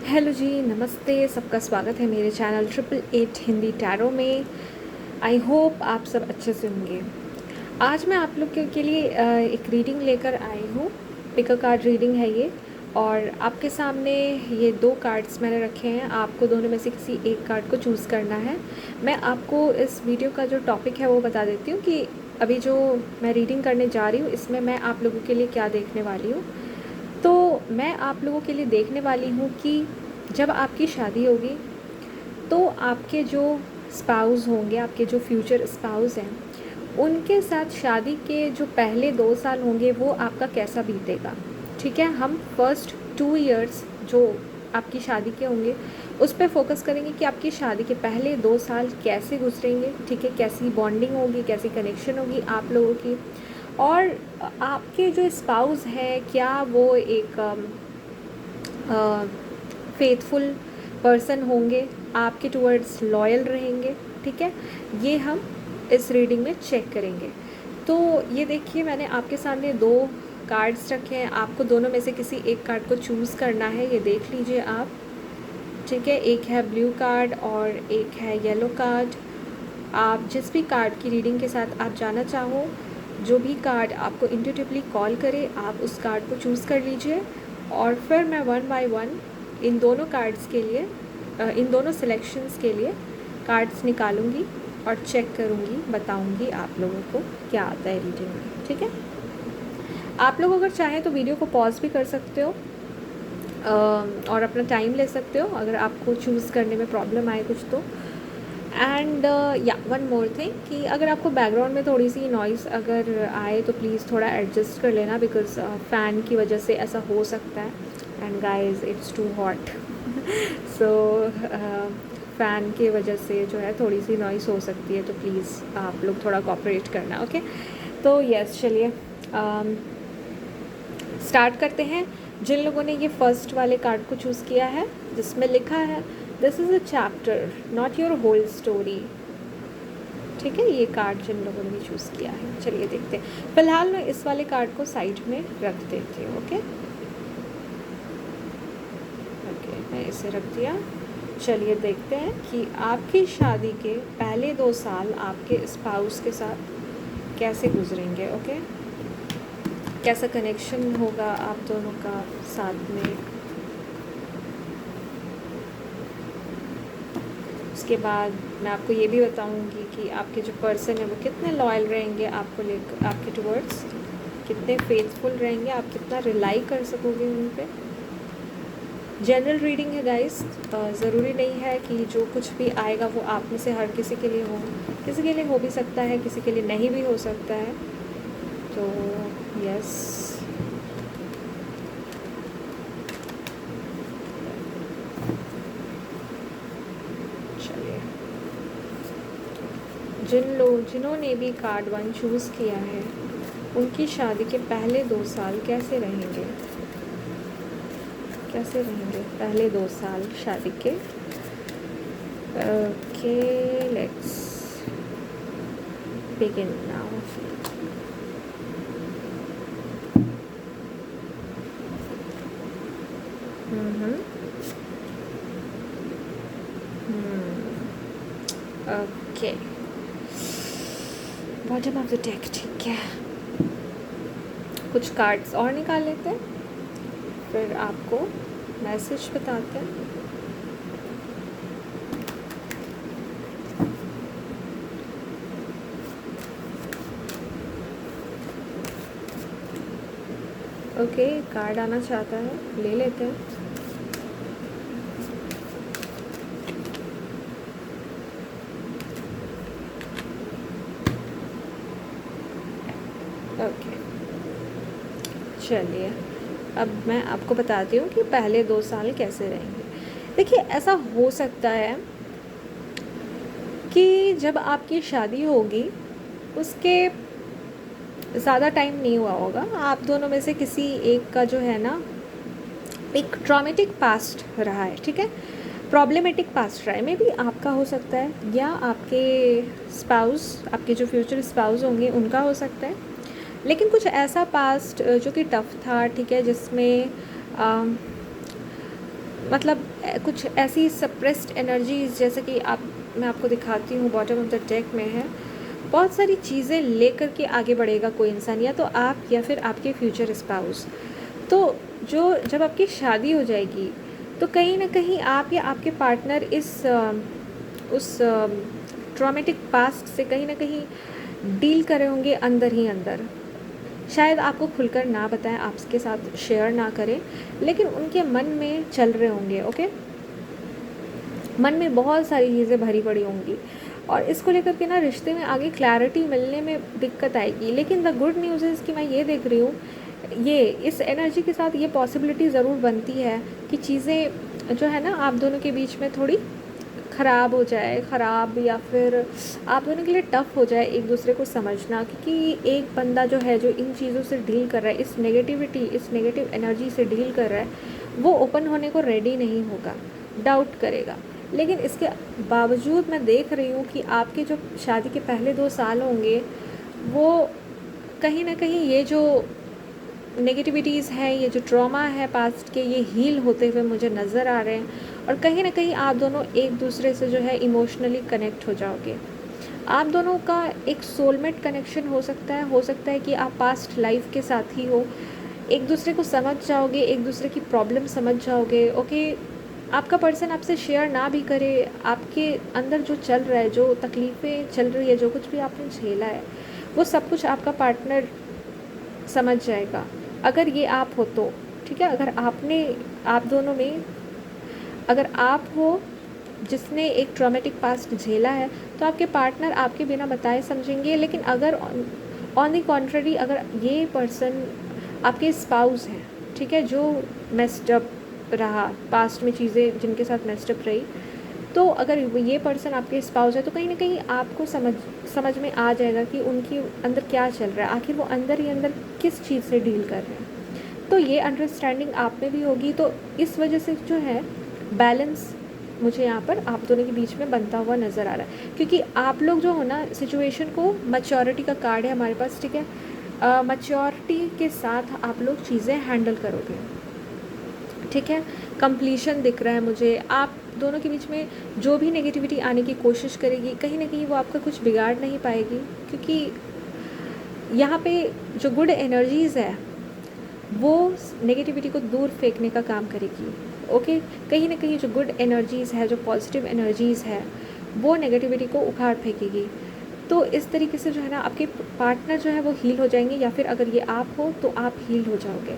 Hello जी, नमस्ते। सबका स्वागत है मेरे चैनल 888 हिंदी टैरो में। आई होप आप सब अच्छे से होंगे। आज मैं आप लोग के लिए एक रीडिंग लेकर आई हूँ। पिक अ कार्ड रीडिंग है ये। और आपके सामने ये दो कार्ड्स मैंने रखे हैं। आपको दोनों में से किसी एक कार्ड को चूज़ करना है। मैं आपको इस वीडियो का जो टॉपिक है वो बता देती हूँ कि अभी जो मैं रीडिंग करने जा रही हूँ इसमें मैं आप लोगों के लिए क्या देखने वाली हूँ। तो मैं आप लोगों के लिए देखने वाली हूँ कि जब आपकी शादी होगी तो आपके जो स्पाउस होंगे, आपके जो फ्यूचर स्पाउस हैं, उनके साथ शादी के जो पहले 2 साल होंगे वो आपका कैसा बीतेगा। ठीक है, हम फर्स्ट 2 इयर्स जो आपकी शादी के होंगे उस पर फोकस करेंगे कि आपकी शादी के पहले 2 साल कैसे गुजरेंगे। ठीक है, कैसी बॉन्डिंग होगी, कैसी कनेक्शन होगी आप लोगों की। और आपके जो स्पाउस है क्या वो एक फेथफुल पर्सन होंगे, आपके टूवर्ड्स लॉयल रहेंगे। ठीक है, ये हम इस रीडिंग में चेक करेंगे। तो ये देखिए, मैंने आपके सामने दो कार्ड्स रखे हैं। आपको दोनों में से किसी एक कार्ड को चूज़ करना है। ये देख लीजिए आप। ठीक है, एक है ब्लू कार्ड और एक है येलो कार्ड। आप जिस भी कार्ड की रीडिंग के साथ आप जाना चाहो, जो भी कार्ड आपको इंट्यूटिवली कॉल करे, आप उस कार्ड को चूज़ कर लीजिए। और फिर मैं वन बाय वन इन दोनों कार्ड्स के लिए, इन दोनों सिलेक्शंस के लिए कार्ड्स निकालूंगी और चेक करूंगी, बताऊंगी आप लोगों को क्या आता है रीडिंग में। ठीक है, आप लोग अगर चाहें तो वीडियो को पॉज भी कर सकते हो और अपना टाइम ले सकते हो अगर आपको चूज़ करने में प्रॉब्लम आए कुछ तो। एंड या वन मोर थिंग कि अगर आपको बैकग्राउंड में थोड़ी सी नॉइज़ अगर आए तो प्लीज़ थोड़ा एडजस्ट कर लेना, बिकॉज़ फ़ैन की वजह से ऐसा हो सकता है। And guys, it's too hot so fan की वजह से जो है थोड़ी सी नॉइज़ हो सकती है, तो प्लीज़ आप लोग थोड़ा कोऑपरेट करना। ओके, तो यस, चलिए स्टार्ट करते हैं। जिन लोगों ने ये फर्स्ट वाले कार्ड को चूज़ किया है जिसमें लिखा है this is a chapter not your whole story. ठीक है, ये कार्ड जिन लोगों ने भी चूज़ किया है, चलिए देखते हैं। फिलहाल मैं इस वाले कार्ड को साइड में रख देती हूँ। ओके ओके, मैं इसे रख दिया। चलिए देखते हैं कि आपकी शादी के पहले 2 साल आपके स्पाउस के साथ कैसे गुजरेंगे। ओके, कैसा कनेक्शन होगा आप दोनों का साथ में। उसके बाद मैं आपको ये भी बताऊंगी कि आपके जो पर्सन है वो कितने लॉयल रहेंगे आपको लेकर, आपके टुवर्ड्स कितने फेथफुल रहेंगे, आप कितना रिलाई कर सकोगे उन पे। जनरल रीडिंग है गाइस, ज़रूरी नहीं है कि जो कुछ भी आएगा वो आप में से हर किसी के लिए हो। किसी के लिए हो भी सकता है, किसी के लिए नहीं भी हो सकता है। तो यस, चलिए जिन्होंने भी कार्ड 1 चूज़ किया है उनकी शादी के पहले 2 साल कैसे रहेंगे, कैसे रहेंगे पहले 2 साल शादी के। Okay, let's begin now. Okay, bottom of the deck. ठीक है, कुछ कार्ड्स और निकाल लेते हैं, फिर आपको मैसेज बताते हैं। ओके, कार्ड आना चाहता है, ले लेते हैं। ओके, चलिए अब मैं आपको बताती हूँ कि पहले 2 साल कैसे रहेंगे। देखिए, ऐसा हो सकता है कि जब आपकी शादी होगी उसके ज़्यादा टाइम नहीं हुआ होगा, आप दोनों में से किसी एक का जो है ना एक ट्रॉमेटिक पास्ट रहा है। ठीक है, प्रॉब्लमेटिक पास्ट रहा है, मे बी आपका हो सकता है या आपके स्पाउस, आपके जो फ्यूचर स्पाउस होंगे उनका हो सकता है। लेकिन कुछ ऐसा पास्ट जो कि टफ़ था, ठीक है, जिसमें मतलब कुछ ऐसी सप्रेस्ड एनर्जीज, जैसे कि मैं आपको दिखाती हूँ, बॉटम ऑफ द डेक में है, बहुत सारी चीज़ें लेकर के आगे बढ़ेगा कोई इंसान, या तो आप या फिर आपके फ्यूचर स्पाउस। तो जब आपकी शादी हो जाएगी तो कहीं ना कहीं आप या आपके पार्टनर उस ट्रॉमेटिक पास्ट से कहीं ना कहीं डील कर रहे होंगे अंदर ही अंदर। शायद आपको खुलकर ना बताएं, आपके साथ शेयर ना करें, लेकिन उनके मन में चल रहे होंगे। ओके, मन में बहुत सारी चीज़ें भरी पड़ी होंगी, और इसको लेकर के ना रिश्ते में आगे क्लैरिटी मिलने में दिक्कत आएगी। लेकिन द गुड न्यूज़ इज़ कि मैं ये देख रही हूँ, ये इस एनर्जी के साथ ये पॉसिबिलिटी ज़रूर बनती है कि चीज़ें जो है ना आप दोनों के बीच में थोड़ी ख़राब, या फिर आप दोनों के लिए टफ़ हो जाए एक दूसरे को समझना, क्योंकि एक बंदा जो है जो इन चीज़ों से डील कर रहा है, इस नेगेटिव एनर्जी से डील कर रहा है, वो ओपन होने को रेडी नहीं होगा, डाउट करेगा। लेकिन इसके बावजूद मैं देख रही हूँ कि आपके जो शादी के पहले 2 साल होंगे, वो कहीं ना कहीं ये जो नेगेटिविटीज़ है, ये जो ट्रॉमा है पास्ट के, ये हील होते हुए मुझे नज़र आ रहे हैं। और कहीं ना कहीं आप दोनों एक दूसरे से जो है इमोशनली कनेक्ट हो जाओगे। आप दोनों का एक सोलमेट कनेक्शन हो सकता है कि आप पास्ट लाइफ के साथ ही हो, एक दूसरे को समझ जाओगे, एक दूसरे की प्रॉब्लम समझ जाओगे। ओके, आपका पर्सन आपसे शेयर ना भी करे, आपके अंदर जो चल रहा है, जो तकलीफ़ें चल रही है, जो कुछ भी आपने झेला है, वो सब कुछ आपका पार्टनर समझ जाएगा, अगर ये आप हो तो। ठीक है, आप दोनों में अगर आप हो जिसने एक ट्रॉमेटिक पास्ट झेला है, तो आपके पार्टनर आपके बिना बताए समझेंगे। लेकिन अगर ऑन द कॉन्ट्ररी, अगर ये पर्सन आपके स्पाउस हैं, ठीक है, जो मेस्ड अप रहा पास्ट में, चीज़ें जिनके साथ मेस्ड अप रही, तो अगर ये पर्सन आपके स्पाउस है, तो कहीं ना कहीं आपको समझ में आ जाएगा कि उनकी अंदर क्या चल रहा है, आखिर वो अंदर ही अंदर किस चीज़ से डील कर रहे हैं। तो ये अंडरस्टैंडिंग आप में भी होगी। तो इस वजह से जो है बैलेंस मुझे यहाँ पर आप दोनों के बीच में बनता हुआ नज़र आ रहा है, क्योंकि आप लोग जो हो ना, सिचुएशन को, मैच्योरिटी का कार्ड है हमारे पास, ठीक है, मैच्योरिटी के साथ आप लोग चीज़ें हैंडल करोगे। ठीक है, कंप्लीशन दिख रहा है मुझे। आप दोनों के बीच में जो भी नेगेटिविटी आने की कोशिश करेगी, कहीं ना कहीं वो आपका कुछ बिगाड़ नहीं पाएगी, क्योंकि यहाँ पे जो गुड एनर्जीज़ है वो नेगेटिविटी को दूर फेंकने का काम करेगी। ओके, कहीं ना कहीं जो गुड एनर्जीज़ है, जो पॉजिटिव एनर्जीज़ है, वो नेगेटिविटी को उखाड़ फेंकेगी। तो इस तरीके से जो है ना आपके पार्टनर जो है वो हील हो जाएंगे, या फिर अगर ये आप हो तो आप हील हो जाओगे।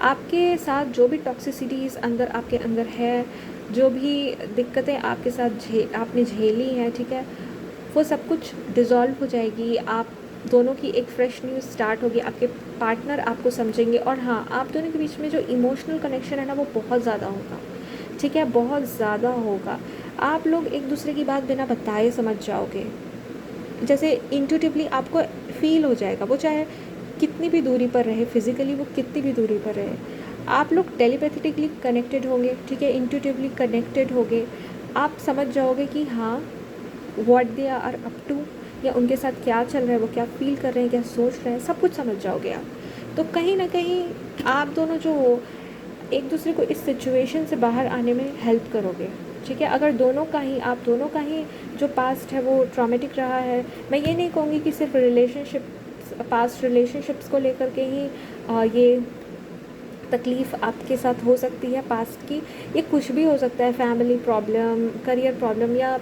आपके साथ जो भी टॉक्सिसिटीज़ आपके अंदर है, जो भी दिक्कतें आपके साथ आपने झेली हैं, ठीक है, वो सब कुछ डिज़ोल्व हो जाएगी। आप दोनों की एक फ्रेश न्यूज़ स्टार्ट होगी, आपके पार्टनर आपको समझेंगे। और हाँ, आप दोनों के बीच में जो इमोशनल कनेक्शन है ना, वो बहुत ज़्यादा होगा। ठीक है, बहुत ज़्यादा होगा। आप लोग एक दूसरे की बात बिना बताए समझ जाओगे, जैसे इंट्यूटिवली आपको फील हो जाएगा। वो चाहे कितनी भी दूरी पर रहे, फिज़िकली वो कितनी भी दूरी पर रहे, आप लोग टेलीपैथेटिकली कनेक्टेड होंगे। ठीक है, इंट्यूटिवली कनेक्टेड होंगे। आप समझ जाओगे कि हाँ, what they are up to, या उनके साथ क्या चल रहा है, वो क्या फील कर रहे हैं, क्या सोच रहे हैं, सब कुछ समझ जाओगे आप। तो कहीं ना कहीं आप दोनों जो हो, एक दूसरे को इस सिचुएशन से बाहर आने में हेल्प करोगे। ठीक है, अगर आप दोनों का ही जो पास्ट है वो ट्रॉमेटिक रहा है, मैं ये नहीं कहूँगी कि सिर्फ पास्ट रिलेशनशिप्स को लेकर के ही ये तकलीफ़ आपके साथ हो सकती है पास्ट की। ये कुछ भी हो सकता है, फैमिली प्रॉब्लम, करियर प्रॉब्लम, या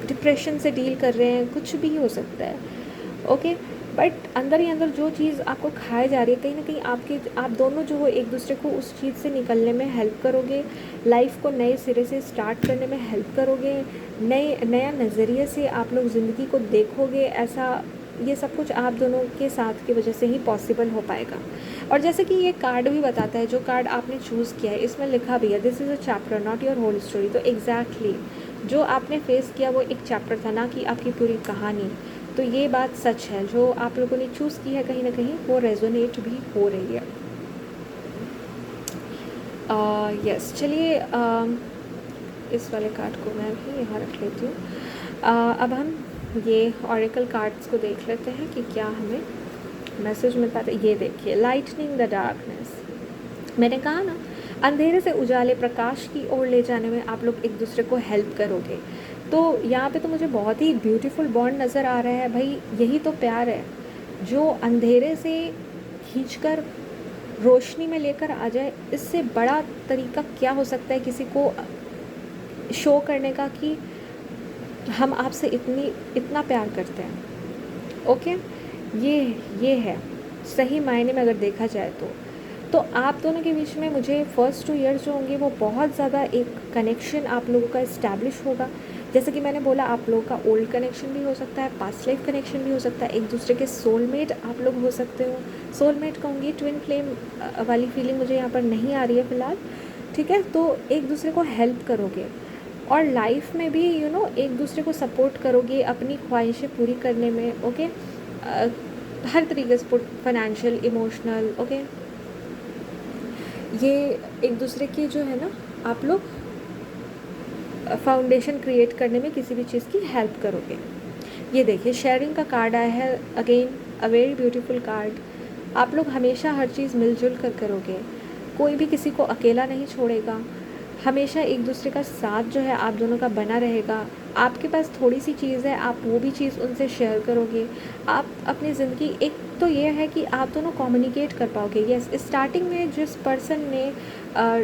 डिप्रेशन से डील कर रहे हैं, कुछ भी हो सकता है। ओके, बट अंदर ही अंदर जो चीज़ आपको खाए जा रही है, कहीं ना कहीं आप दोनों जो हो एक दूसरे को उस चीज़ से निकलने में हेल्प करोगे, लाइफ को नए सिरे से स्टार्ट करने में हेल्प करोगे, नया नज़रिए से आप लोग ज़िंदगी को देखोगे। ऐसा ये सब कुछ आप दोनों के साथ की वजह से ही पॉसिबल हो पाएगा। और जैसे कि ये कार्ड भी बताता है, जो कार्ड आपने चूज़ किया है, इसमें लिखा भी है, this is a chapter not your whole story. तो एग्जैक्टली जो आपने फेस किया वो एक चैप्टर था, ना कि आपकी पूरी कहानी। तो ये बात सच है, जो आप लोगों ने चूज़ की है कहीं ना कहीं वो रेजोनेट भी हो रही है। यस, चलिए इस वाले कार्ड को मैं भी यहाँ रख लेती हूँ। अब हम ये ऑरेकल कार्ड्स को देख लेते हैं कि क्या हमें मैसेज मिलता है। ये देखिए, लाइटनिंग द डार्कनेस। मैंने कहा ना, अंधेरे से उजाले प्रकाश की ओर ले जाने में आप लोग एक दूसरे को हेल्प करोगे। तो यहाँ पे तो मुझे बहुत ही ब्यूटीफुल बॉन्ड नज़र आ रहा है भाई। यही तो प्यार है, जो अंधेरे से खींचकर रोशनी में लेकर आ जाए। इससे बड़ा तरीका क्या हो सकता है किसी को शो करने का कि हम आपसे इतना प्यार करते हैं। ओके, ये है सही मायने में अगर देखा जाए तो आप दोनों के बीच में मुझे फर्स्ट 2 ईयर्स जो होंगे वो बहुत ज़्यादा एक कनेक्शन आप लोगों का इस्टेब्लिश होगा। जैसे कि मैंने बोला, आप लोगों का ओल्ड कनेक्शन भी हो सकता है, पास्ट लाइफ कनेक्शन भी हो सकता है, एक दूसरे के सोलमेट आप लोग हो सकते हो। सोलमेट कहूँगी, ट्विन फ्लेम वाली फीलिंग मुझे यहाँ पर नहीं आ रही है फ़िलहाल। ठीक है, तो एक दूसरे को हेल्प करोगे और लाइफ में भी एक दूसरे को सपोर्ट करोगे अपनी ख्वाहिशें पूरी करने में। ओके, हर तरीके से, फाइनेंशियल, इमोशनल। ओके, ये एक दूसरे की जो है ना, आप लोग फाउंडेशन क्रिएट करने में किसी भी चीज़ की हेल्प करोगे। ये देखिए, शेयरिंग का कार्ड आया है, again a very beautiful card. आप लोग हमेशा हर चीज़ मिलजुल कर करोगे, कोई भी किसी को अकेला नहीं छोड़ेगा। हमेशा एक दूसरे का साथ जो है आप दोनों का बना रहेगा। आपके पास थोड़ी सी चीज़ है, आप वो भी चीज़ उनसे शेयर करोगे। आप अपनी ज़िंदगी, एक तो ये है कि आप दोनों कम्युनिकेट कर पाओगे। यस, स्टार्टिंग में जिस पर्सन ने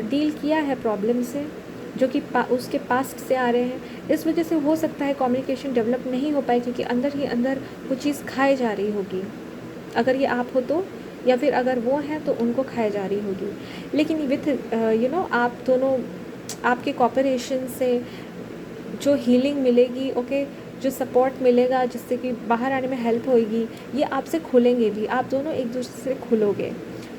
डील किया है प्रॉब्लम से, जो कि उसके पास्ट से आ रहे हैं, इस वजह से हो सकता है कम्युनिकेशन डेवलप नहीं हो पाए, क्योंकि अंदर ही अंदर वो चीज़ खाए जा रही होगी। अगर ये आप हो तो, या फिर अगर वो हैं तो उनको खाए जा रही होगी। लेकिन विथ आप दोनों, आपके कॉपरेशन से जो हीलिंग मिलेगी, ओके, जो सपोर्ट मिलेगा जिससे कि बाहर आने में हेल्प होएगी, ये आपसे खुलेंगे भी। आप दोनों एक दूसरे से खुलोगे।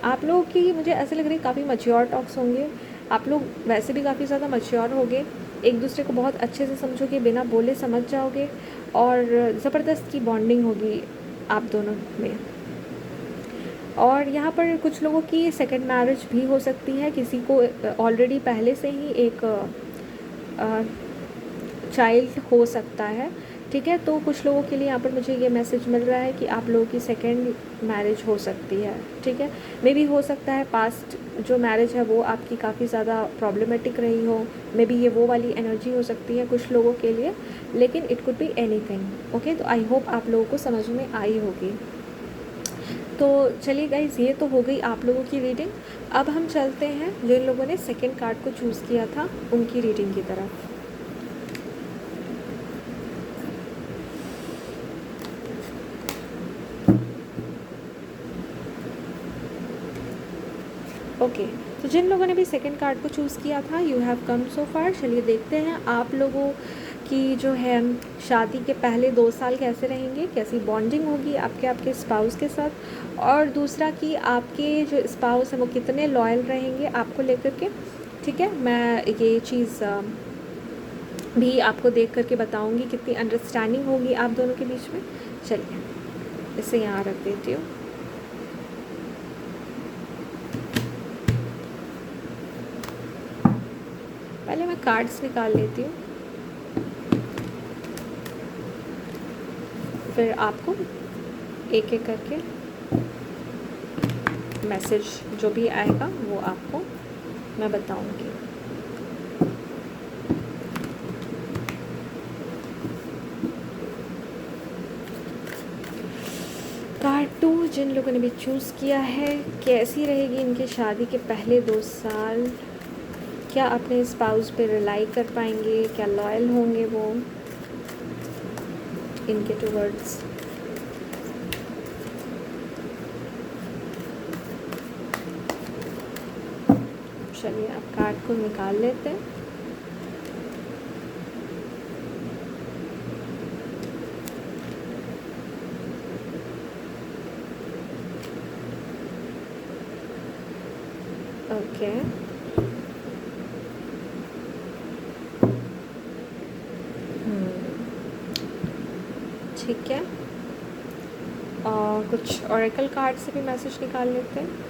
आप लोगों की मुझे ऐसे लग रही है काफ़ी मैच्योर टॉक्स होंगे। आप लोग वैसे भी काफ़ी ज़्यादा मैच्योर होगे, एक दूसरे को बहुत अच्छे से समझोगे, बिना बोले समझ जाओगे, और ज़बरदस्त की बॉन्डिंग होगी आप दोनों में। और यहाँ पर कुछ लोगों की सेकंड मैरिज भी हो सकती है, किसी को ऑलरेडी पहले से ही एक चाइल्ड हो सकता है। ठीक है, तो कुछ लोगों के लिए यहाँ पर मुझे ये मैसेज मिल रहा है कि आप लोगों की सेकंड मैरिज हो सकती है। ठीक है, मे बी हो सकता है पास्ट जो मैरिज है वो आपकी काफ़ी ज़्यादा प्रॉब्लमेटिक रही हो, मे बी ये वो वाली एनर्जी हो सकती है कुछ लोगों के लिए, लेकिन it could be anything. Okay, तो आई होप आप लोगों को समझ में आई होगी। तो चलिए गाइज़, ये तो हो गई आप लोगों की रीडिंग। अब हम चलते हैं जिन लोगों ने सेकंड कार्ड को चूज़ किया था उनकी रीडिंग की तरफ। ओके, तो जिन लोगों ने भी सेकंड कार्ड को चूज़ किया था, यू हैव कम सो फार। चलिए देखते हैं आप लोगों की जो है शादी के पहले 2 साल कैसे रहेंगे, कैसी बॉन्डिंग होगी आपके स्पाउस के साथ, और दूसरा कि आपके जो स्पाउस हैं वो कितने लॉयल रहेंगे आपको लेकर के। ठीक है, मैं ये चीज़ भी आपको देख करके बताऊंगी कितनी अंडरस्टैंडिंग होगी आप दोनों के बीच में। चलिए इसे यहाँ रख देती हूँ। पहले मैं कार्ड्स निकाल लेती हूँ, फिर आपको एक एक करके मैसेज जो भी आएगा वो आपको मैं बताऊंगी। कार्ड 2, जिन लोगों ने भी चूज़ किया है, कैसी रहेगी इनकी शादी के पहले 2 साल, क्या अपने स्पाउस पे रिलाई कर पाएंगे, क्या लॉयल होंगे वो इनके टुवर्ड्स। चलिए अब कार्ड को निकाल लेते हैं। ओके, ठीक है, और कुछ ऑरेकल कार्ड से भी मैसेज निकाल लेते हैं।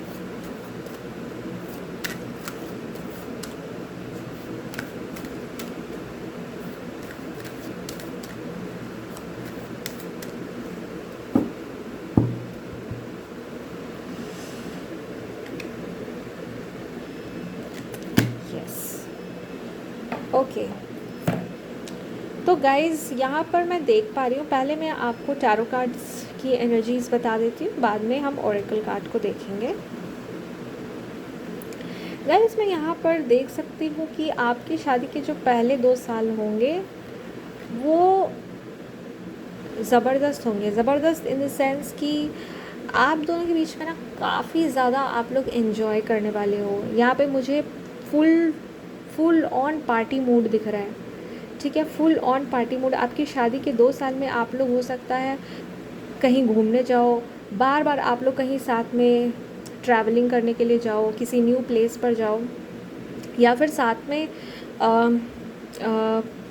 ओके, तो गाइज़ यहाँ पर मैं देख पा रही हूँ, पहले मैं आपको टैरो कार्ड्स की एनर्जीज़ बता देती हूँ, बाद में हम ओरेकल कार्ड को देखेंगे। गाइज़ मैं यहाँ पर देख सकती हूँ कि आपकी शादी के जो पहले 2 साल होंगे वो ज़बरदस्त होंगे। ज़बरदस्त इन द सेंस कि आप दोनों के बीच में ना काफ़ी ज़्यादा आप लोग एंजॉय करने वाले हो। यहाँ पे मुझे full full on party mood दिख रहा है, ठीक है, फुल ऑन पार्टी मूड। आपकी शादी के 2 साल में आप लोग हो सकता है कहीं घूमने जाओ, बार बार आप लोग कहीं साथ में ट्रैवलिंग करने के लिए जाओ, किसी न्यू प्लेस पर जाओ, या फिर साथ में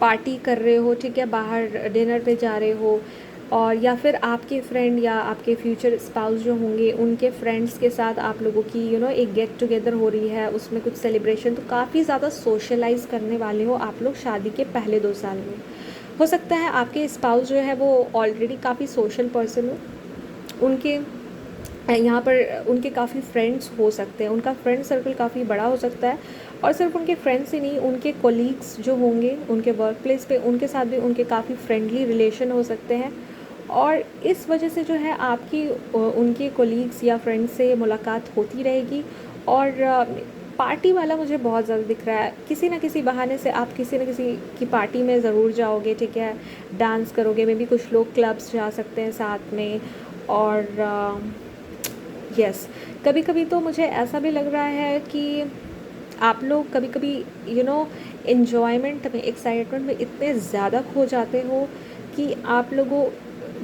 पार्टी कर रहे हो, ठीक है, बाहर डिनर पे जा रहे हो, और या फिर आपके फ्रेंड या आपके फ्यूचर स्पाउस जो होंगे उनके फ्रेंड्स के साथ आप लोगों की एक गेट टुगेदर हो रही है, उसमें कुछ सेलिब्रेशन। तो काफ़ी ज़्यादा सोशलाइज करने वाले हो आप लोग शादी के पहले 2 साल में। हो सकता है आपके स्पाउस जो है वो ऑलरेडी काफ़ी सोशल पर्सन हो, उनके यहाँ पर उनके काफ़ी फ्रेंड्स हो सकते हैं, उनका फ्रेंड सर्कल काफ़ी बड़ा हो सकता है, और सिर्फ उनके फ्रेंड्स ही नहीं, उनके कोलीग्स जो होंगे उनके वर्क प्लेस पे, उनके साथ भी उनके काफ़ी फ्रेंडली रिलेशन हो सकते हैं। और इस वजह से जो है आपकी उनके कोलीग्स या फ्रेंड्स से मुलाकात होती रहेगी। और पार्टी वाला मुझे बहुत ज़्यादा दिख रहा है, किसी ना किसी बहाने से आप किसी न किसी की पार्टी में ज़रूर जाओगे, ठीक है, डांस करोगे, मे बी कुछ लोग क्लब्स जा सकते हैं साथ में। और यस, कभी कभी तो मुझे ऐसा भी लग रहा है कि आप लोग कभी कभी एन्जॉयमेंट में, एक्साइटमेंट में इतने ज़्यादा खो जाते हो कि आप लोगों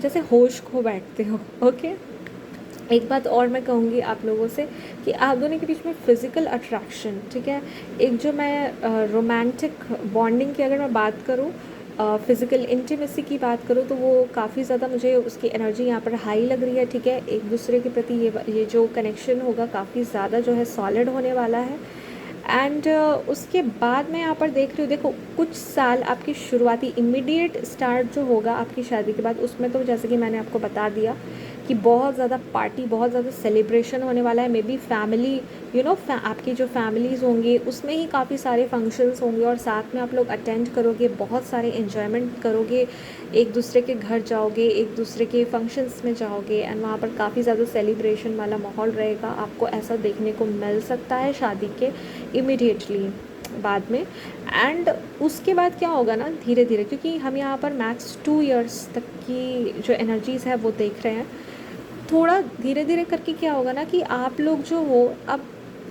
जैसे होश खो बैठते हो। ओके, एक बात और मैं कहूँगी आप लोगों से कि आप दोनों के बीच में फ़िज़िकल अट्रैक्शन, ठीक है, एक जो मैं रोमांटिक बॉन्डिंग की अगर मैं बात करूँ, फ़िज़िकल इंटीमेसी की बात करूँ, तो वो काफ़ी ज़्यादा मुझे उसकी एनर्जी यहाँ पर हाई लग रही है, ठीक है। एक दूसरे के प्रति ये जो कनेक्शन होगा काफ़ी ज़्यादा जो है सॉलिड होने वाला है। एंड उसके बाद मैं यहाँ पर देख रही हूँ, देखो कुछ साल आपकी शुरुआती इमीडिएट स्टार्ट जो होगा आपकी शादी के बाद, उसमें तो जैसे कि मैंने आपको बता दिया कि बहुत ज़्यादा पार्टी, बहुत ज़्यादा सेलिब्रेशन होने वाला है। मे बी फैमिली आपकी जो फैमिलीज़ होंगी उसमें ही काफ़ी सारे फंक्शंस होंगे, और साथ में आप लोग अटेंड करोगे, बहुत सारे एन्जॉयमेंट करोगे, एक दूसरे के घर जाओगे, एक दूसरे के फंक्शंस में जाओगे, एंड वहाँ पर काफ़ी ज़्यादा सेलिब्रेशन वाला माहौल रहेगा। आपको ऐसा देखने को मिल सकता है शादी के इमीडिएटली बाद में। एंड उसके बाद क्या होगा ना, धीरे धीरे, क्योंकि हम यहाँ पर मैक्स 2 इयर्स तक की जो एनर्जीज़ है वो देख रहे हैं, थोड़ा धीरे धीरे करके क्या होगा ना कि आप लोग जो हो अब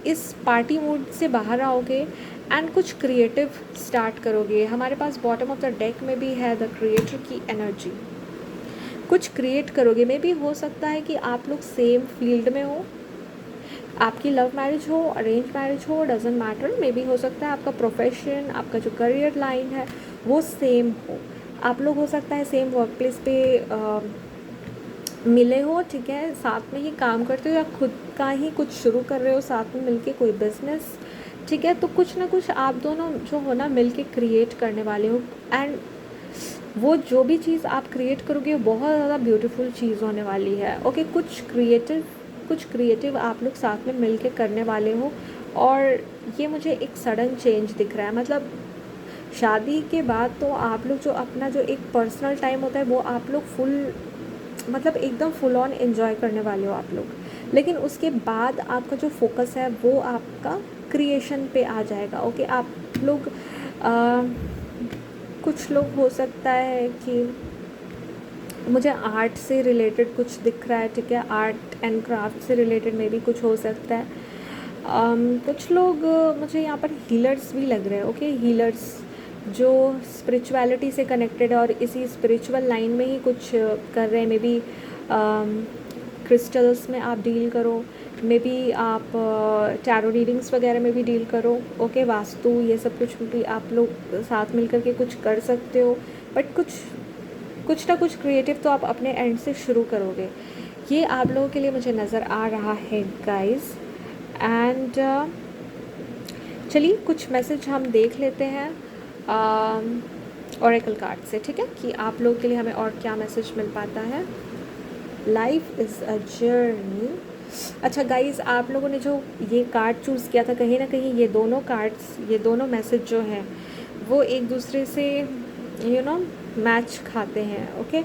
इस पार्टी मूड से बाहर आओगे एंड कुछ क्रिएटिव स्टार्ट करोगे। हमारे पास बॉटम ऑफ द डेक में भी है द क्रिएटर की एनर्जी, कुछ क्रिएट करोगे। मे भी हो सकता है कि आप लोग सेम फील्ड में हो, आपकी लव मैरिज हो, अरेंज मैरिज हो, डजेंट मैटर। मे भी हो सकता है आपका प्रोफेशन, आपका जो करियर लाइन है वो सेम हो, आप लोग हो सकता है सेम वर्क प्लेस पे मिले हो, ठीक है, साथ में ही काम करते हो, या खुद का ही कुछ शुरू कर रहे हो साथ में मिलके कोई बिजनेस, ठीक है। तो कुछ ना कुछ आप दोनों जो हो ना मिलके क्रिएट करने वाले हो, एंड वो जो भी चीज़ आप क्रिएट करोगे वो बहुत ज़्यादा ब्यूटीफुल चीज़ होने वाली है। ओके, कुछ क्रिएटिव आप लोग साथ में मिलके करने वाले हो, और ये मुझे एक सडन चेंज दिख रहा है। मतलब शादी के बाद तो आप लोग जो अपना जो एक पर्सनल टाइम होता है वो आप लोग मतलब एकदम फुल ऑन एंजॉय करने वाले हो आप लोग, लेकिन उसके बाद आपका जो फोकस है वो आपका क्रिएशन पे आ जाएगा। ओके, आप लोग कुछ लोग हो सकता है कि मुझे आर्ट से रिलेटेड कुछ दिख रहा है, ठीक है, आर्ट एंड क्राफ्ट से रिलेटेड में भी कुछ हो सकता है। कुछ लोग मुझे यहाँ पर हीलर्स भी लग रहे हैं। ओके, हीलर्स जो स्पिरिचुअलिटी से कनेक्टेड है और इसी स्पिरिचुअल लाइन में ही कुछ कर रहे हैं। मे बी क्रिस्टल्स में आप डील करो, मे बी आप टैरो रीडिंग्स वगैरह में भी डील करो। ओके, वास्तु, ये सब कुछ भी आप लोग साथ मिलकर के कुछ कर सकते हो, बट कुछ ना कुछ क्रिएटिव तो आप अपने एंड से शुरू करोगे। ये आप लोगों के लिए मुझे नज़र आ रहा है गाइस। एंड चलिए कुछ मैसेज हम देख लेते हैं ओरेकल कार्ड से, ठीक है, कि आप लोगों के लिए हमें और क्या मैसेज मिल पाता है। Life is a journey. अच्छा गाइस, आप लोगों ने जो ये कार्ड चूज़ किया था, कहीं ना कहीं ये दोनों कार्ड्स, ये दोनों मैसेज जो हैं वो एक दूसरे से मैच खाते हैं। ओके,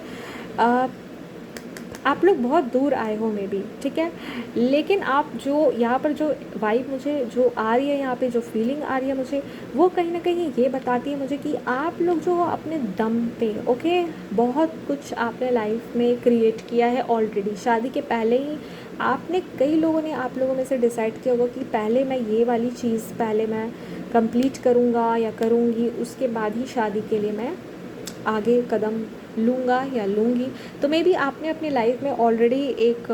आप लोग बहुत दूर आए हो मे बी, ठीक है, लेकिन आप जो यहाँ पर जो वाइब मुझे जो आ रही है, यहाँ पे जो फीलिंग आ रही है मुझे, वो कहीं ना कहीं ये बताती है मुझे कि आप लोग जो हो अपने दम पे, ओके, बहुत कुछ आपने लाइफ में क्रिएट किया है ऑलरेडी। शादी के पहले ही आपने, कई लोगों ने आप लोगों में से डिसाइड किया होगा कि पहले मैं ये वाली चीज़ पहले मैं कंप्लीट करूँगा या करूँगी, उसके बाद ही शादी के लिए मैं आगे कदम लूँगा या लूँगी। तो मे बी आपने अपनी लाइफ में ऑलरेडी एक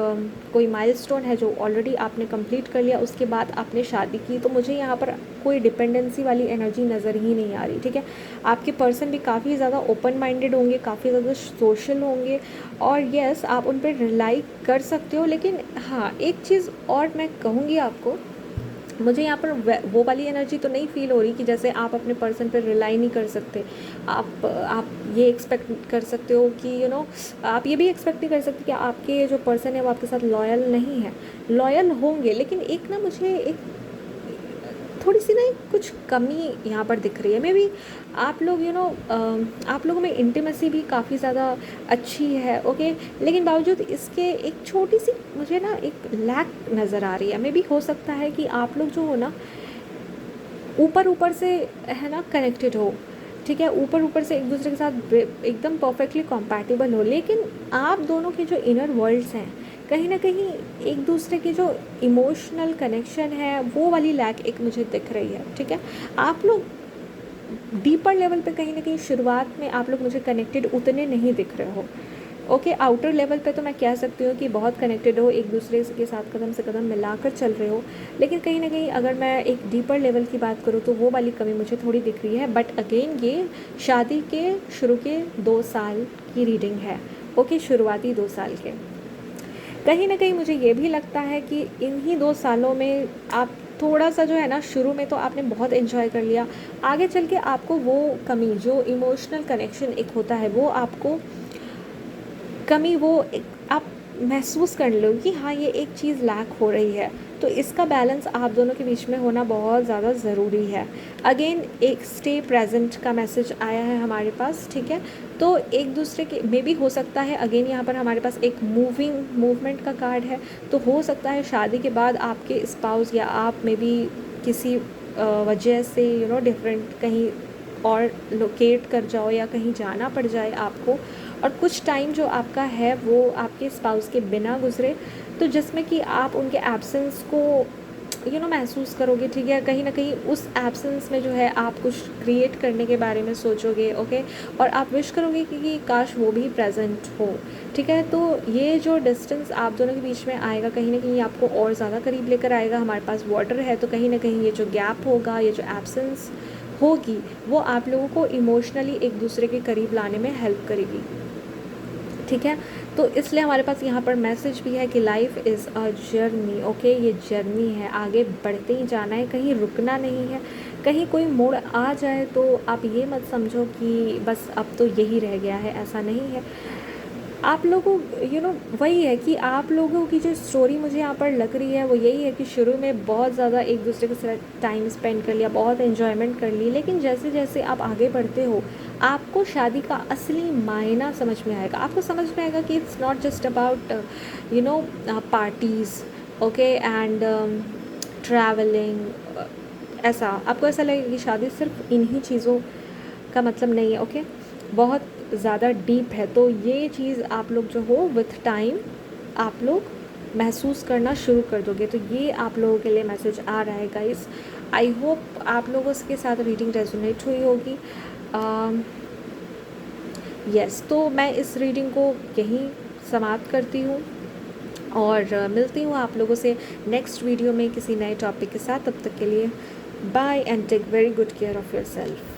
कोई माइलस्टोन है जो ऑलरेडी आपने कंप्लीट कर लिया, उसके बाद आपने शादी की। तो मुझे यहाँ पर कोई डिपेंडेंसी वाली एनर्जी नज़र ही नहीं आ रही, ठीक है। आपके पर्सन भी काफ़ी ज़्यादा ओपन माइंडेड होंगे, काफ़ी ज़्यादा सोशल होंगे, और यस आप उन पर रिलाई कर सकते हो। लेकिन हाँ, एक चीज़ और मैं कहूँगी आपको, मुझे यहाँ पर वो वाली एनर्जी तो नहीं फील हो रही कि जैसे आप अपने पर्सन पर रिलाई नहीं कर सकते। आप ये एक्सपेक्ट कर सकते हो कि आप ये भी एक्सपेक्ट नहीं कर सकते कि आपके जो पर्सन है वो आपके साथ लॉयल नहीं है। लॉयल होंगे, लेकिन एक ना मुझे एक थोड़ी सी ना कुछ कमी यहाँ पर दिख रही है। मे बी आप लोग आप लोगों में इंटीमेसी भी काफ़ी ज़्यादा अच्छी है, ओके, लेकिन बावजूद इसके एक छोटी सी मुझे ना एक लैक नज़र आ रही है। मे बी हो सकता है कि आप लोग जो हो ना ऊपर ऊपर से है ना कनेक्टेड हो, ठीक है, ऊपर ऊपर से एक दूसरे के साथ एकदम परफेक्टली कॉम्पैटिबल हो, लेकिन आप दोनों के जो इनर वर्ल्ड्स हैं कहीं ना कहीं एक दूसरे की जो इमोशनल कनेक्शन है वो वाली लैक एक मुझे दिख रही है, ठीक है। आप लोग डीपर लेवल पे कहीं ना कहीं शुरुआत में आप लोग मुझे कनेक्टेड उतने नहीं दिख रहे हो, ओके। आउटर लेवल पे तो मैं कह सकती हूँ कि बहुत कनेक्टेड हो, एक दूसरे के साथ कदम से कदम मिलाकर चल रहे हो, लेकिन कहीं ना कहीं अगर मैं एक डीपर लेवल की बात करूँ तो वो वाली कमी मुझे थोड़ी दिख रही है। बट अगेन ये शादी के शुरू के 2 साल की रीडिंग है, ओके, शुरुआती 2 साल के। कहीं ना कहीं मुझे ये भी लगता है कि इन्हीं 2 सालों में आप थोड़ा सा जो है ना, शुरू में तो आपने बहुत एंजॉय कर लिया, आगे चल के आपको वो कमी जो इमोशनल कनेक्शन एक होता है वो आपको कमी वो एक आप महसूस कर लो कि हाँ ये एक चीज़ लैक हो रही है। तो इसका बैलेंस आप दोनों के बीच में होना बहुत ज़्यादा ज़रूरी है। अगेन एक स्टे प्रेजेंट का मैसेज आया है हमारे पास, ठीक है। तो एक दूसरे के मे भी हो सकता है, अगेन यहाँ पर हमारे पास एक मूवमेंट का कार्ड है, तो हो सकता है शादी के बाद आपके स्पाउस या आप मे भी किसी वजह से डिफरेंट कहीं और लोकेट कर जाओ या कहीं जाना पड़ जाए आपको, और कुछ टाइम जो आपका है वो आपके स्पाउस के बिना गुजरे, तो जिसमें कि आप उनके एब्सेंस को महसूस करोगे, ठीक है। कहीं ना कहीं उस एब्सेंस में जो है आप कुछ क्रिएट करने के बारे में सोचोगे, ओके, और आप विश करोगे कि काश वो भी प्रेजेंट हो, ठीक है। तो ये जो डिस्टेंस आप दोनों के बीच में आएगा कहीं ना कहीं आपको और ज़्यादा करीब लेकर आएगा। हमारे पास वाटर है, तो कहीं ना कहीं ये जो गैप होगा, ये जो एब्सेंस होगी, वो आप लोगों को इमोशनली एक दूसरे के करीब लाने में हेल्प करेगी, ठीक है। तो इसलिए हमारे पास यहाँ पर मैसेज भी है कि life is a journey, okay, ये जर्नी है, आगे बढ़ते ही जाना है, कहीं रुकना नहीं है। कहीं कोई मोड़ आ जाए तो आप ये मत समझो कि बस अब तो यही रह गया है, ऐसा नहीं है। आप लोगों वही है कि आप लोगों की जो स्टोरी मुझे यहाँ पर लग रही है वो यही है कि शुरू में बहुत ज़्यादा एक दूसरे के साथ टाइम स्पेंड कर लिया, बहुत एन्जॉयमेंट कर ली, लेकिन जैसे जैसे आप आगे बढ़ते हो आपको शादी का असली मायना समझ में आएगा। आपको समझ में आएगा कि it's not just about parties, okay, and travelling. ऐसा आपको ऐसा लगेगा कि शादी सिर्फ इन्हीं चीज़ों का मतलब नहीं है, ओके, बहुत ज़्यादा डीप है। तो ये चीज़ आप लोग जो हो विथ टाइम आप लोग महसूस करना शुरू कर दोगे। तो ये आप लोगों के लिए मैसेज आ रहा है गाइस। आई होप आप लोगों के साथ रीडिंग रेजोनेट हुई होगी। यस, तो मैं इस रीडिंग को यहीं समाप्त करती हूँ और मिलती हूँ आप लोगों से नेक्स्ट वीडियो में किसी नए टॉपिक के साथ। तब तक के लिए bye and take very good care of your self.